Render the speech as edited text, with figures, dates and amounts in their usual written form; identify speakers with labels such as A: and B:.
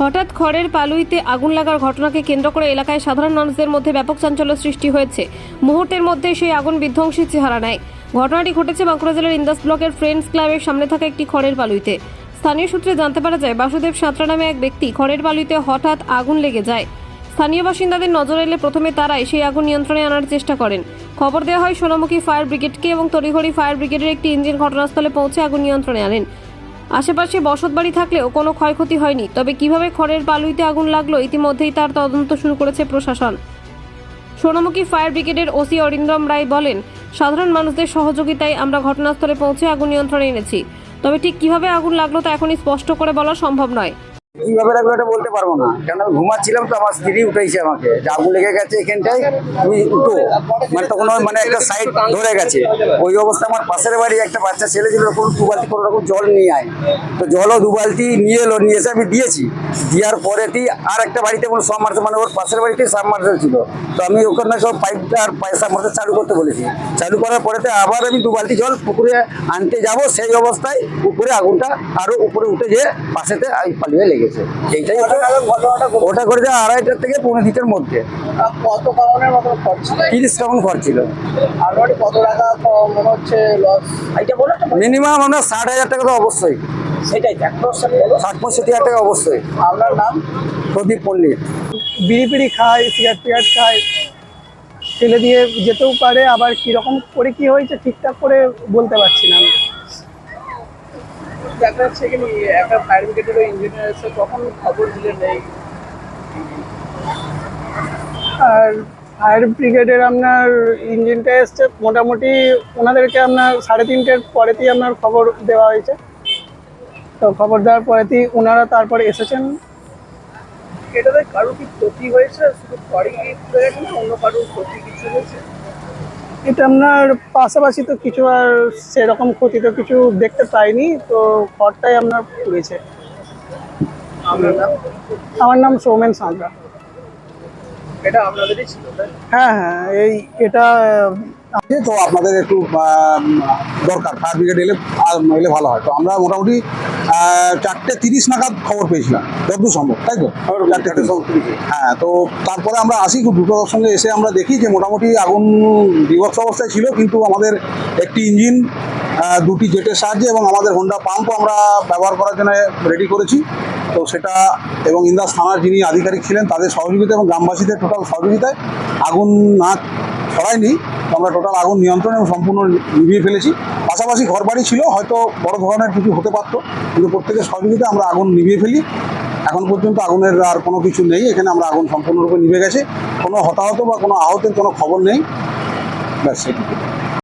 A: হঠাৎ খড়ের পালুইতে আগুন লাগার ঘটনাকে কেন্দ্র করে এলাকায় সাধারণ মানুষদের মধ্যে ব্যাপক চাঞ্চল্য সৃষ্টি হয়েছে। মুহূর্তের মধ্যে সেই আগুন বিধ্বংসী চেহারা নেয়। ঘটনাটি ঘটেছে বাঁকুড়া জেলার ইন্দাস ব্লকের ফ্রেন্ডস ক্লাবের সামনে থাকা একটি খড়ের পালুইতে। স্থানীয় সূত্রে জানতে পারা যায়, বাসুদেব সাঁতরা নামে এক ব্যক্তি খড়ের পালুইতে হঠাৎ আগুন লেগে যায়। স্থানীয় বাসিন্দাদের নজর এলে প্রথমে তারাই সেই আগুন নিয়ন্ত্রণে আনার চেষ্টা করেন। খবর দেওয়া হয় সোনামুখী ফায়ার ব্রিগেডকে এবং তড়িঘড়ি ফায়ার ব্রিগেডের একটি ইঞ্জিন ঘটনাস্থলে পৌঁছে আগুন নিয়ন্ত্রণে আনেন। আশেপাশে বসতবাড়ি থাকলেও কোনো ক্ষয়ক্ষতি হয়নি। তবে কিভাবে খড়ের পালুইতে আগুন লাগলো ইতিমধ্যেই তার তদন্ত শুরু করেছে প্রশাসন। সোনামুখী ফায়ার ব্রিগেডের ওসি অরিন্দম রায় বলেন, সাধারণ মানুষদের সহযোগিতায় আমরা ঘটনাস্থলে পৌঁছে আগুন নিয়ন্ত্রণে এনেছি। তবে ঠিক কিভাবে আগুন লাগলো তা এখনই স্পষ্ট করে বলা সম্ভব নয়।
B: কিভাবে লাগলো এটা বলতে পারবো না, কেন আমি ঘুমাচ্ছিলাম তো আমার স্ত্রী উঠেছে আমাকে যে আগুন লেগে গেছে এখানটায়, তুমি উঠো। মানে তখন মানে একটা সাইড ধরে গেছে। ওই অবস্থা আমার পাশের বাড়ি একটা বাচ্চা ছেলে ছিল, কোনো দু বালতি কোনো রকম জল নিয়ে আয়, তো জলও দু বালতি নিয়ে এলো, নিয়ে এসে আমি দিয়েছি। দেওয়ার পরেতেই আর একটা বাড়িতে কোনো সাবমার্সেল, মানে ওর পাশের বাড়িতে সাবমার্সেল ছিল, তো আমি ওখানে সব পাইপটা আর সাবমার্সেল চালু করতে বলেছি। চালু করার পরেতে আবার আমি দু বালতি জল পুকুরে আনতে যাব, সেই অবস্থায় উপরে আগুনটা আরো উপরে উঠে যেয়ে পাশেতে পালিয়ে লেগেছে। এইটাই ওটা করে যায় 2:30 থেকে 3:45 মধ্যে।
C: কত কারণের মতো খরচ
B: 30 কেমন খরচ ছিল।
C: আলমারি কত টাকা মনে হচ্ছে লস? এটা বলো
B: মিনিমাম আমরা 60,000 টাকা তো অবশ্যই,
C: সেটাই
B: 60-65,000 টাকা অবশ্যই।
C: আপনার নাম?
B: প্রদীপ পণ্ডিত।
D: বিড়ি পিড়ি খায়, সিগারেট খায়, ফেলে দিয়ে যেতেও পারে, আবার কিরকম করে কি হয়েছে ঠিকঠাক করে বলতে পারছি না আমি।
C: দেখা যাচ্ছে কি একটা ফায়ার ব্রিগেডের ইঞ্জিনিয়ার এসে তখন খবর দিলে নেই,
D: আর ফায়ার ব্রিগেডের আপনার ইঞ্জিনটা এসছে মোটামুটি ওনাদেরকে আপনার 3:30-এর পরেতেই আপনার খবর দেওয়া হয়েছে। তো খবর দেওয়ার পরেতেই ওনারা তারপরে এসেছেন।
C: এটাতে কারো কি ক্ষতি হয়েছে? শুধু খড়ি হয়ে গেছে না অন্য কারোর ক্ষতি কিছু হয়েছে?
D: এটা আপনার পাশাপাশি তো কিছু আর সেরকম ক্ষতি তো কিছু দেখতে পাইনি, তো ঘরটাই আপনার পুড়েছে।
C: আপনার নাম?
D: আমার নাম সৌমেন সাঁতরা।
C: এটা আপনাদেরই ছিল তাই?
D: হ্যাঁ হ্যাঁ, এটা
E: তো আপনাদের একটু দরকার, ফায়ার ব্রিগেড এলে ভালো হয়। তো আমরা মোটামুটি 4:30 নাগাদ খবর পেয়েছিলাম, যতদূর সম্ভব, তাই তো 4:30। হ্যাঁ, তো তারপরে আমরা আসি, খুব দ্রুততার সঙ্গে এসে আমরা দেখি যে মোটামুটি আগুন বিভৎস অবস্থায় ছিল, কিন্তু আমাদের একটি ইঞ্জিন, 2টি জেটের সাহায্যে এবং আমাদের হোন্ডা পাম্পও আমরা ব্যবহার করার জন্য রেডি করেছি। তো সেটা এবং ইন্দাস থানার যিনি আধিকারিক ছিলেন তাদের সহযোগিতা এবং গ্রামবাসীদের টোটাল সহযোগিতায় আগুন না ছড়ায়নি, আমরা টোটাল আগুন নিয়ন্ত্রণ এবং সম্পূর্ণ নিভিয়ে ফেলেছি। পাশাপাশি ঘরবাড়ি ছিল, হয়তো বড় ধরনের কিছু হতে পারত, কিন্তু প্রত্যেকের সহযোগিতায় আমরা আগুন নিভিয়ে ফেলি। এখন পর্যন্ত আগুনের আর কোনো কিছু নেই, এখানে আমরা আগুন সম্পূর্ণরূপে নিভে গেছে। কোনো হতাহত বা কোনো আহতের কোনো খবর নেই, ব্যাস সেটুকু।